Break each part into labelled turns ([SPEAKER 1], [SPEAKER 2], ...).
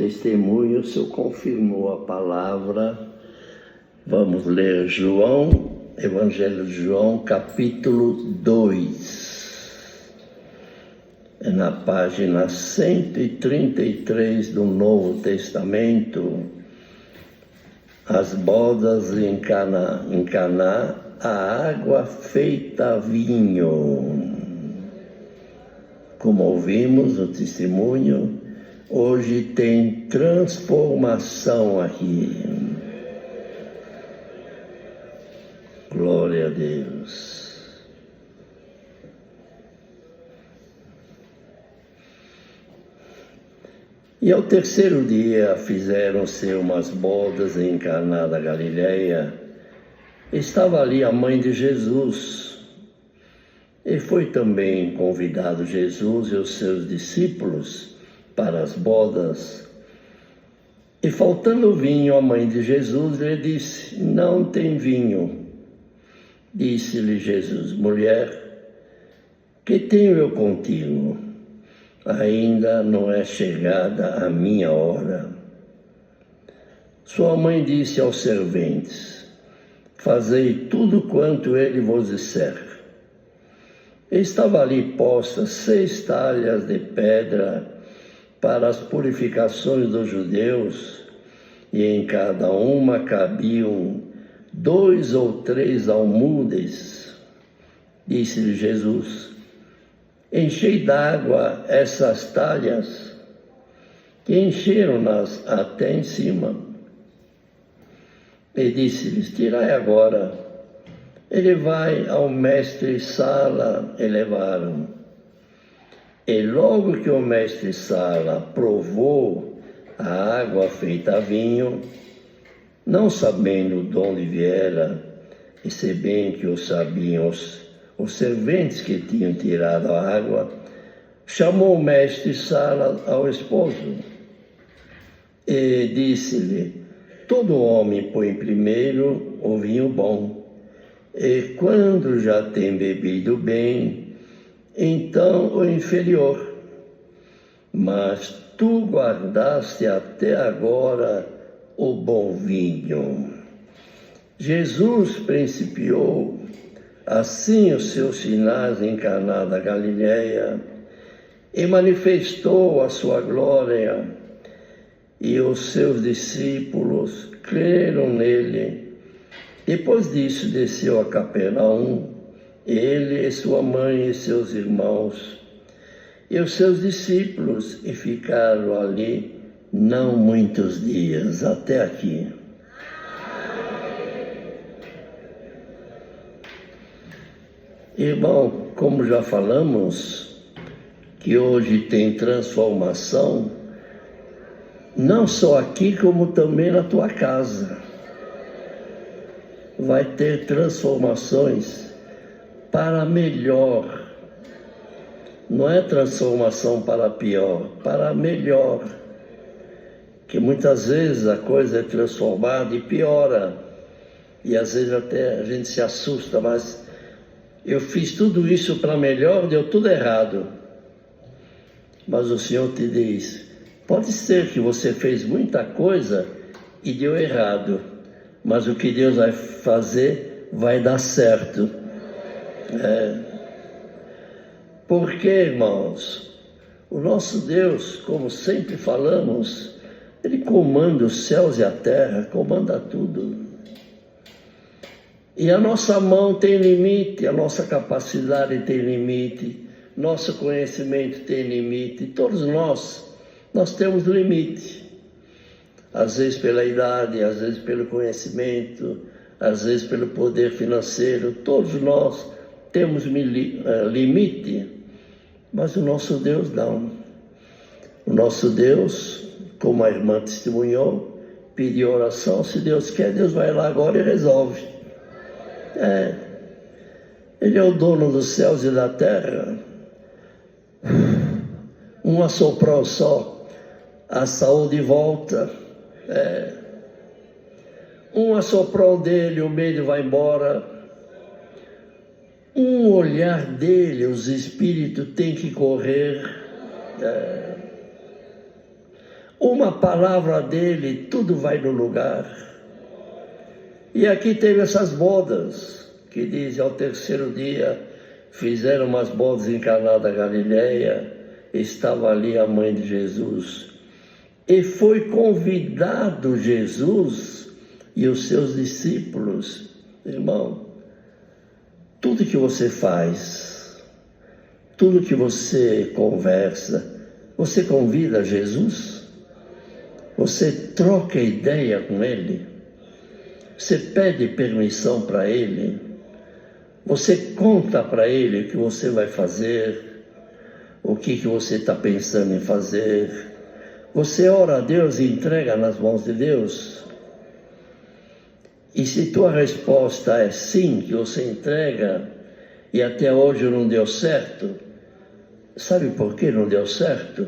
[SPEAKER 1] testemunho, o Senhor confirmou a palavra. Vamos ler João, Evangelho de João, capítulo 2. É na página 133 do Novo Testamento. As bodas em Caná, a água feita vinho. Como ouvimos no testemunho, hoje tem transformação aqui. Glória a Deus. E ao terceiro dia fizeram-se umas bodas em Caná da Galileia. Estava ali a mãe de Jesus. E foi também convidado Jesus e os seus discípulos para as bodas. E faltando vinho, a mãe de Jesus lhe disse: não tem vinho. Disse-lhe Jesus: mulher, que tenho eu contigo? Ainda não é chegada a minha hora. Sua mãe disse aos serventes: fazei tudo quanto ele vos disser. Estava ali postas 6 talhas de pedra para as purificações dos judeus, e em cada uma cabiam 2 ou 3 almudes. Disse-lhe Jesus: enchei d'água essas talhas, que encheram-nas até em cima. E disse-lhes: tirai agora. Ele vai ao mestre-sala e levaram. E logo que o mestre-sala provou a água feita vinho, não sabendo de onde viera, e se bem que o sabiam os serventes que tinham tirado a água, chamou o mestre-sala ao esposo e disse-lhe: todo homem põe primeiro o vinho bom, e quando já tem bebido bem, então o inferior. Mas tu guardaste até agora o bom vinho. Jesus principiou assim os seus sinais em Caná da Galileia e manifestou a sua glória, e os seus discípulos creram nele. Depois disso, desceu a Capernaum, ele e sua mãe e seus irmãos, e os seus discípulos, e ficaram ali não muitos dias. Até aqui. Irmão, como já falamos, que hoje tem transformação, não só aqui, como também na tua casa. Vai ter transformações para melhor. Não é transformação para pior, para melhor. Que muitas vezes a coisa é transformada e piora. E às vezes até a gente se assusta, mas eu fiz tudo isso para melhor, deu tudo errado. Mas o Senhor te diz: pode ser que você fez muita coisa e deu errado, mas o que Deus vai fazer vai dar certo. Porque, irmãos, o nosso Deus, como sempre falamos, Ele comanda os céus e a terra, comanda tudo. E a nossa mão tem limite, a nossa capacidade tem limite, nosso conhecimento tem limite, todos nós temos limite. Às vezes pela idade, às vezes pelo conhecimento, às vezes pelo poder financeiro, todos nós temos limite, mas o nosso Deus não. O nosso Deus, como a irmã testemunhou, pediu oração, se Deus quer, Deus vai lá agora e resolve. Ele é o dono dos céus e da terra. Um assoprou só, a saúde volta. Um assoprou dele, o medo vai embora. Um olhar dele, os espíritos têm que correr. uma palavra dele, tudo vai no lugar. E aqui teve essas bodas, que diz, ao terceiro dia, fizeram umas bodas em Caná da Galileia, estava ali a mãe de Jesus. E foi convidado Jesus e os seus discípulos. Irmão, tudo que você faz, tudo que você conversa, você convida Jesus? Você troca ideia com Ele? Você pede permissão para Ele? Você conta para Ele o que você vai fazer? O que você está pensando em fazer? Você ora a Deus e entrega nas mãos de Deus? E se tua resposta é sim, que você entrega, e até hoje não deu certo, sabe por que não deu certo?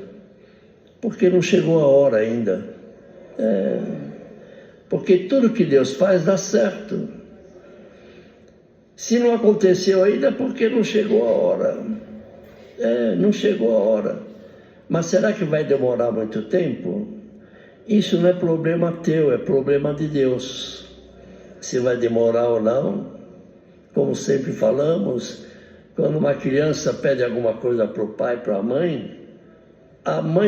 [SPEAKER 1] Porque não chegou a hora ainda. Porque tudo que Deus faz dá certo. Se não aconteceu ainda é porque não chegou a hora. Não chegou a hora. Mas será que vai demorar muito tempo? Isso não é problema teu, é problema de Deus. Se vai demorar ou não, como sempre falamos, quando uma criança pede alguma coisa para o pai, para a mãe,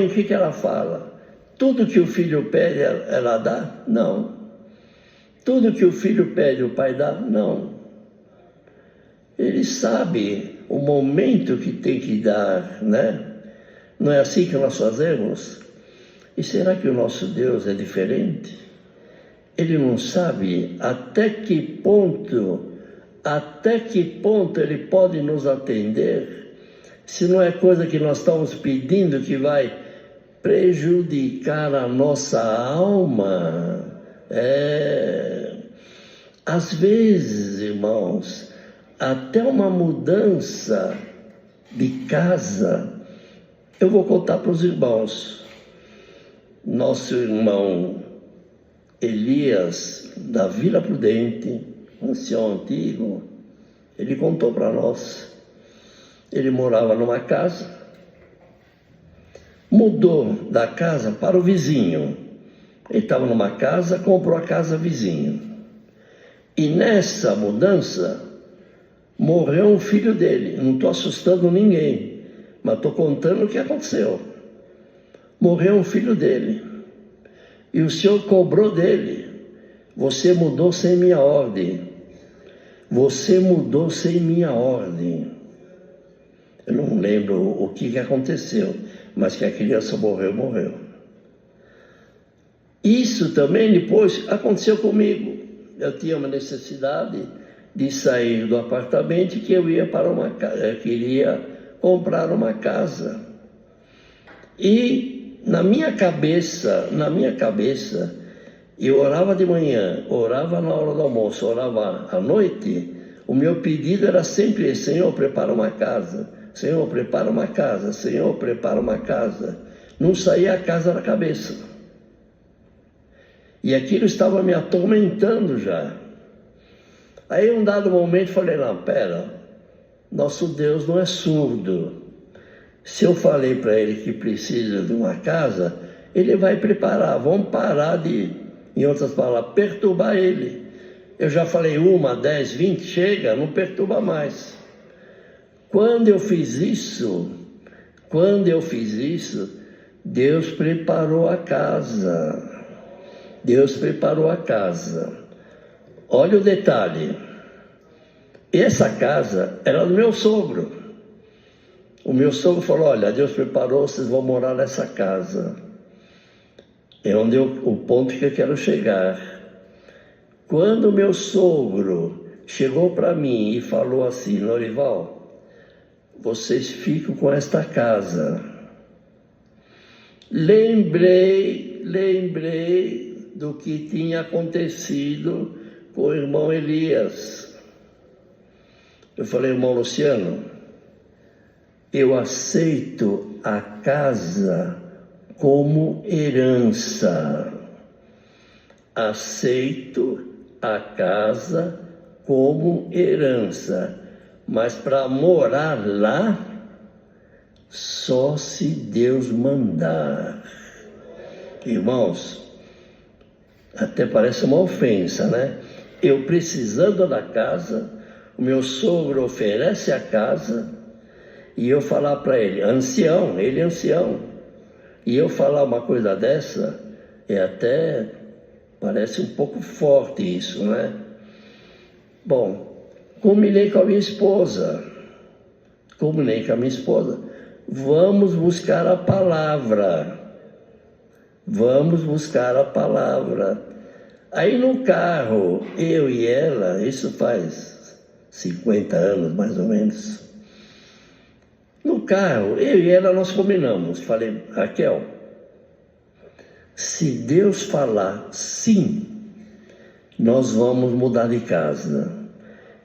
[SPEAKER 1] o que ela fala? Tudo que o filho pede, ela dá? Não. Tudo que o filho pede, o pai dá? Não. Ele sabe o momento que tem que dar, né? Não é assim que nós fazemos? E será que o nosso Deus é diferente? Ele não sabe até que ponto Ele pode nos atender, se não é coisa que nós estamos pedindo que vai prejudicar a nossa alma. Às vezes, irmãos, até uma mudança de casa. Eu vou contar para os irmãos. Nosso irmão Elias, da Vila Prudente, ancião antigo, ele contou para nós. Ele morava numa casa, mudou da casa para o vizinho. Ele estava numa casa, comprou a casa vizinho. E nessa mudança, morreu um filho dele. Não estou assustando ninguém, mas estou contando o que aconteceu. Morreu um filho dele. E o Senhor cobrou dele. Você mudou sem minha ordem. Você mudou sem minha ordem. Eu não lembro o que aconteceu, mas que a criança morreu. Isso também depois aconteceu comigo. Eu tinha uma necessidade de sair do apartamento, que eu ia para uma casa, eu queria comprar uma casa. E na minha cabeça, eu orava de manhã, orava na hora do almoço, orava à noite. O meu pedido era sempre esse: Senhor, prepara uma casa. Senhor, prepara uma casa. Senhor, prepara uma casa. Não saía a casa da cabeça. E aquilo estava me atormentando já. Aí, em um dado momento, falei: não, pera, nosso Deus não é surdo. Se eu falei para ele que precisa de uma casa, ele vai preparar. Vamos parar de, em outras palavras, perturbar ele. Eu já falei 1, 10, 20, chega, não perturba mais. Quando eu fiz isso, Deus preparou a casa. Deus preparou a casa. Olha o detalhe. Essa casa era do meu sogro. O meu sogro falou: olha, Deus preparou, vocês vão morar nessa casa. É onde o ponto que eu quero chegar. Quando o meu sogro chegou para mim e falou assim: Norival, vocês ficam com esta casa. Lembrei do que tinha acontecido com o irmão Elias. Eu falei: irmão Luciano, eu aceito a casa como herança. Aceito a casa como herança. Mas para morar lá, só se Deus mandar. Irmãos, até parece uma ofensa, né? Eu precisando da casa, o meu sogro oferece a casa, e eu falar para ele, ancião, ele é ancião, e eu falar uma coisa dessa, até parece um pouco forte isso, né? Bom, combinei com a minha esposa, vamos buscar a palavra. Aí no carro, eu e ela, isso faz 50 anos mais ou menos. No carro, eu e ela, nós combinamos. Falei, Raquel, se Deus falar sim, nós vamos mudar de casa.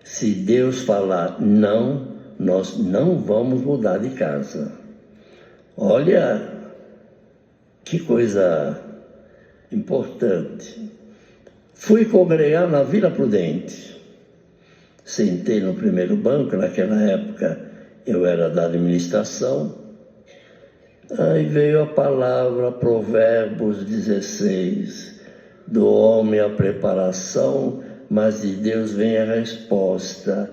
[SPEAKER 1] Se Deus falar não, nós não vamos mudar de casa. Olha que coisa importante. Fui congregar na Vila Prudente. Sentei no primeiro banco, naquela época eu era da administração. Aí veio a palavra Provérbios 16, do homem a preparação, mas de Deus vem a resposta.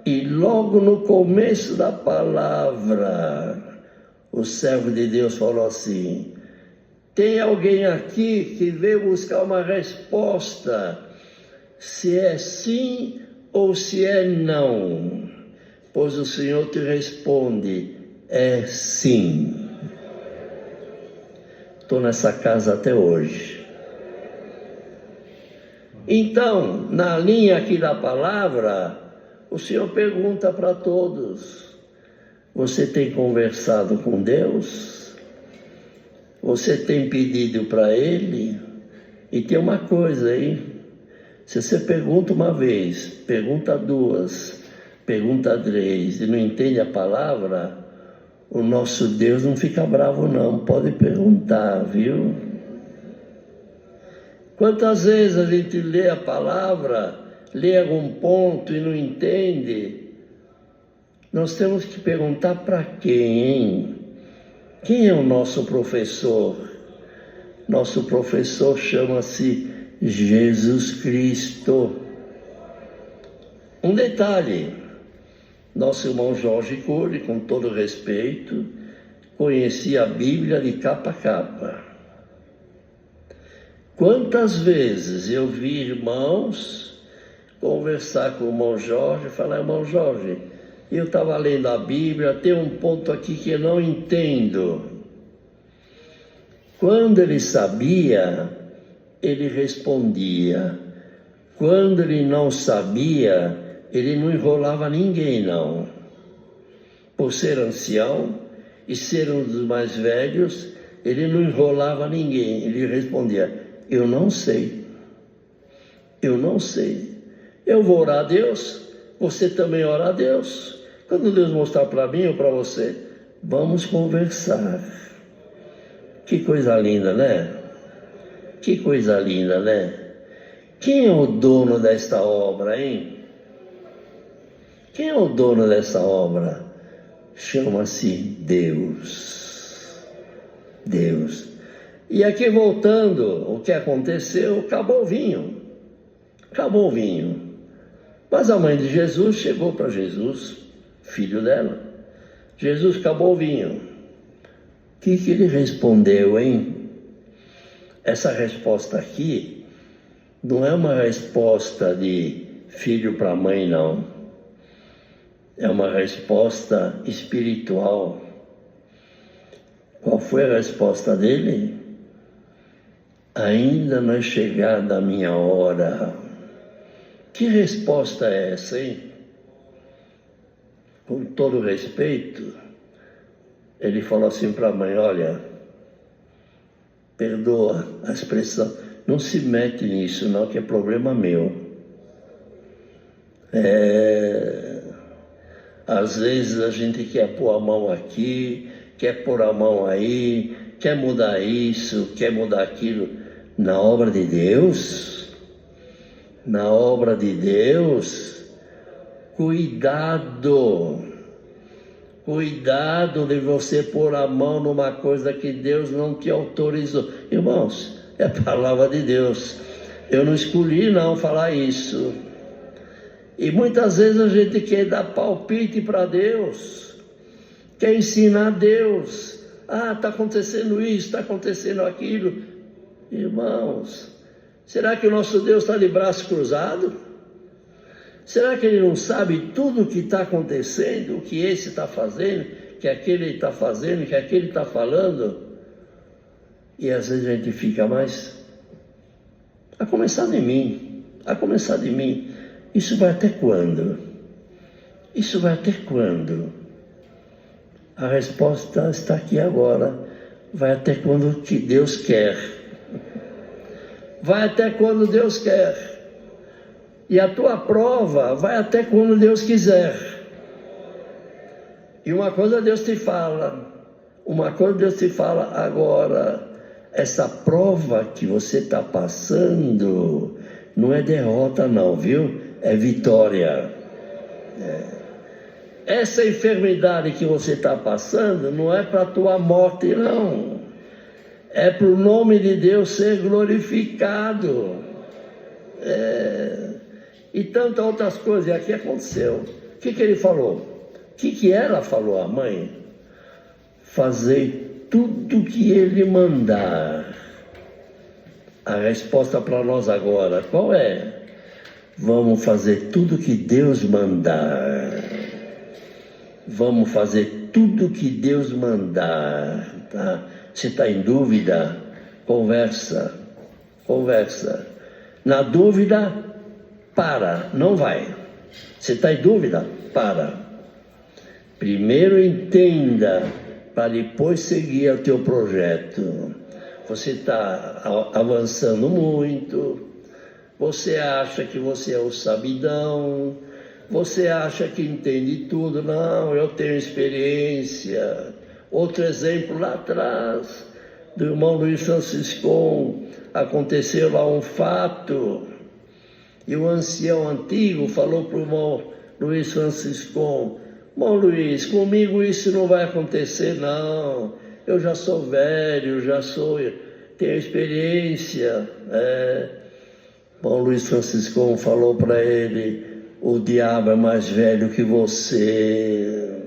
[SPEAKER 1] E logo no começo da palavra, o servo de Deus falou assim, tem alguém aqui que veio buscar uma resposta, se é sim ou se é não, pois o Senhor te responde, é sim. Estou nessa casa até hoje. Então, na linha aqui da palavra, o Senhor pergunta para todos, você tem conversado com Deus? Você tem pedido para Ele? E tem uma coisa aí, se você pergunta uma vez, pergunta duas, pergunta três, e não entende a palavra, o nosso Deus não fica bravo não, pode perguntar, viu? Quantas vezes a gente lê a palavra, lê algum ponto e não entende? Nós temos que perguntar para quem, hein? Quem é o nosso professor? Nosso professor chama-se Jesus Cristo. Um detalhe, nosso irmão Jorge Cury, com todo respeito, conhecia a Bíblia de capa a capa. Quantas vezes eu vi irmãos conversar com o irmão Jorge e falar, irmão Jorge, eu estava lendo a Bíblia, tem um ponto aqui que eu não entendo. Quando ele sabia, ele respondia. Quando ele não sabia, ele não enrolava ninguém, não. Por ser ancião e ser um dos mais velhos, ele não enrolava ninguém. Ele respondia, eu não sei. Eu não sei. Eu vou orar a Deus, você também ora a Deus. Quando Deus mostrar para mim ou para você, vamos conversar. Que coisa linda, né? Que coisa linda, né? Quem é o dono desta obra, hein? Quem é o dono dessa obra? Chama-se Deus. Deus. E aqui voltando, o que aconteceu, acabou o vinho. Acabou o vinho. Mas a mãe de Jesus chegou para Jesus, filho dela. Jesus, acabou o vinho. O que ele respondeu, hein? Essa resposta aqui não é uma resposta de filho para mãe, não. É uma resposta espiritual. Qual foi a resposta dele? Ainda não é chegada a minha hora. Que resposta é essa, hein? Com todo respeito, ele falou assim para a mãe, olha, perdoa a expressão, não se mete nisso não, que é problema meu. Às vezes a gente quer pôr a mão aqui, quer pôr a mão aí, quer mudar isso, quer mudar aquilo. Na obra de Deus, cuidado, Cuidado de você pôr a mão numa coisa que Deus não te autorizou. Irmãos, é a palavra de Deus. Eu não escolhi não falar isso. E muitas vezes a gente quer dar palpite para Deus, quer ensinar Deus. Ah, está acontecendo isso, está acontecendo aquilo. Irmãos, será que o nosso Deus está de braço cruzado? Será que Ele não sabe tudo o que está acontecendo, o que esse está fazendo, que aquele está fazendo, que aquele está falando? E às vezes a gente fica mais... A começar de mim, isso vai até quando? Isso vai até quando? A resposta está aqui agora. Vai até quando que Deus quer. Vai até quando Deus quer. E a tua prova vai até quando Deus quiser. E uma coisa Deus te fala. Agora. Essa prova que você está passando não é derrota não, viu? É vitória. Essa enfermidade que você está passando não é para a tua morte não. É para o nome de Deus ser glorificado. E tantas outras coisas. E aqui aconteceu. O que ele falou? O que ela falou, a mãe? Fazer tudo que Ele mandar. A resposta para nós agora, qual é? Vamos fazer tudo que Deus mandar. Vamos fazer tudo que Deus mandar, tá? Se está em dúvida, conversa. Na dúvida, para, não vai. Se está em dúvida, para. Primeiro entenda, para depois seguir o teu projeto. Você está avançando muito, você acha que você é o sabidão, você acha que entende tudo. Não, eu tenho experiência. Outro exemplo lá atrás, do irmão Luiz Francisco, aconteceu lá um fato, e o ancião antigo falou para o irmão Luiz Francisco: Bom, Luiz, comigo isso não vai acontecer, não. Eu já sou velho, tenho experiência. Bom, Luiz Francisco falou para ele: o diabo é mais velho que você.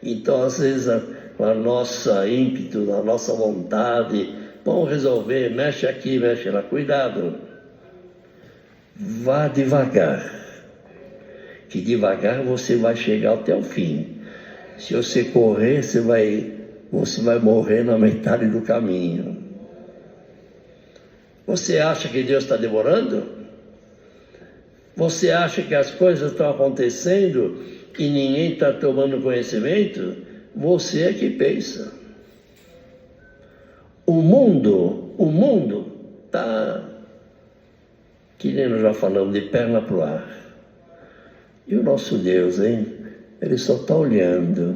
[SPEAKER 1] Então, às vezes, a nossa ímpeto, a nossa vontade, vamos resolver, mexe aqui, mexe lá. Cuidado. Vá devagar. Que devagar você vai chegar até o fim. Se você correr, você vai morrer na metade do caminho. Você acha que Deus está demorando? Você acha que as coisas estão acontecendo e ninguém está tomando conhecimento? Você é que pensa. O mundo está, que nem nós já falamos, de perna para o ar. E o nosso Deus, hein? Ele só está olhando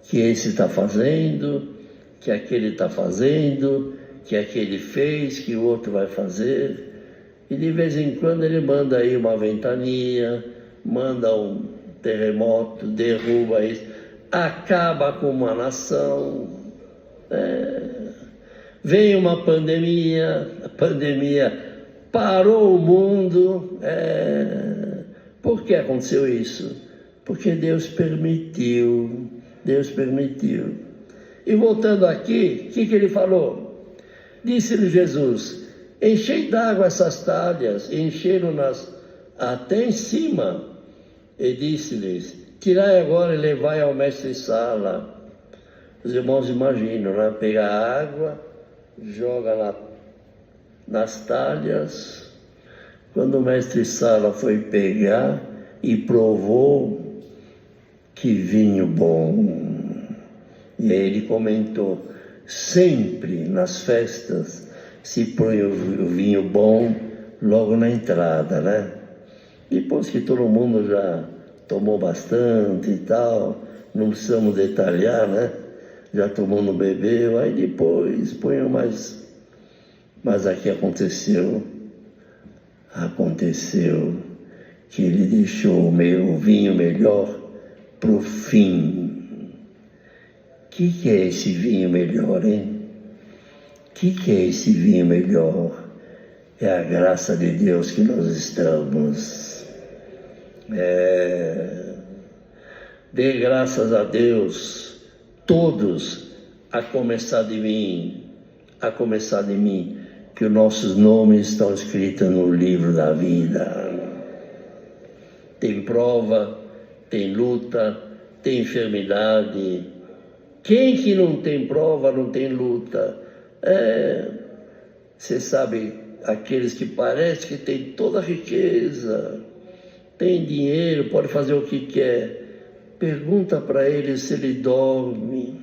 [SPEAKER 1] que esse está fazendo, que aquele está fazendo, que aquele fez, que o outro vai fazer. E de vez em quando ele manda aí uma ventania, manda um terremoto, derruba isso, acaba com uma nação. Vem uma pandemia, a pandemia parou o mundo. Por que aconteceu isso? Porque Deus permitiu. E voltando aqui, o que ele falou? Disse-lhe Jesus: enchei d'água essas talhas, encheram-nas até em cima. E disse-lhes: tirai agora e levai ao mestre-sala. Os irmãos imaginam, né? Pegar água, joga nas talhas. Quando o mestre-sala foi pegar e provou, que vinho bom. E aí ele comentou: sempre nas festas se põe o vinho bom logo na entrada, né? Depois que todo mundo já tomou bastante e tal, não precisamos detalhar, né? Já tomou no bebeu, aí depois põe mais. Mas aqui aconteceu que ele deixou o vinho melhor para o fim. O que é esse vinho melhor, hein? O que é esse vinho melhor? É a graça de Deus que nós estamos. Dê graças a Deus, todos, a começar de mim, que os nossos nomes estão escritos no livro da vida. Tem prova, tem luta, tem enfermidade. Quem que não tem prova, não tem luta? Você sabe, aqueles que parecem que têm toda a riqueza, tem dinheiro, pode fazer o que quer. Pergunta para ele se ele dorme.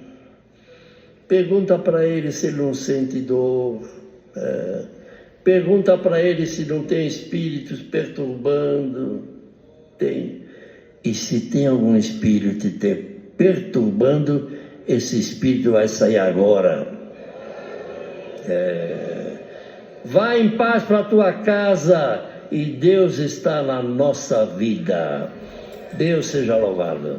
[SPEAKER 1] Pergunta para ele se ele não sente dor. Pergunta para ele se não tem espíritos perturbando. Tem. E se tem algum espírito te perturbando, esse espírito vai sair agora. Vai em paz para a tua casa e Deus está na nossa vida. Deus seja louvado.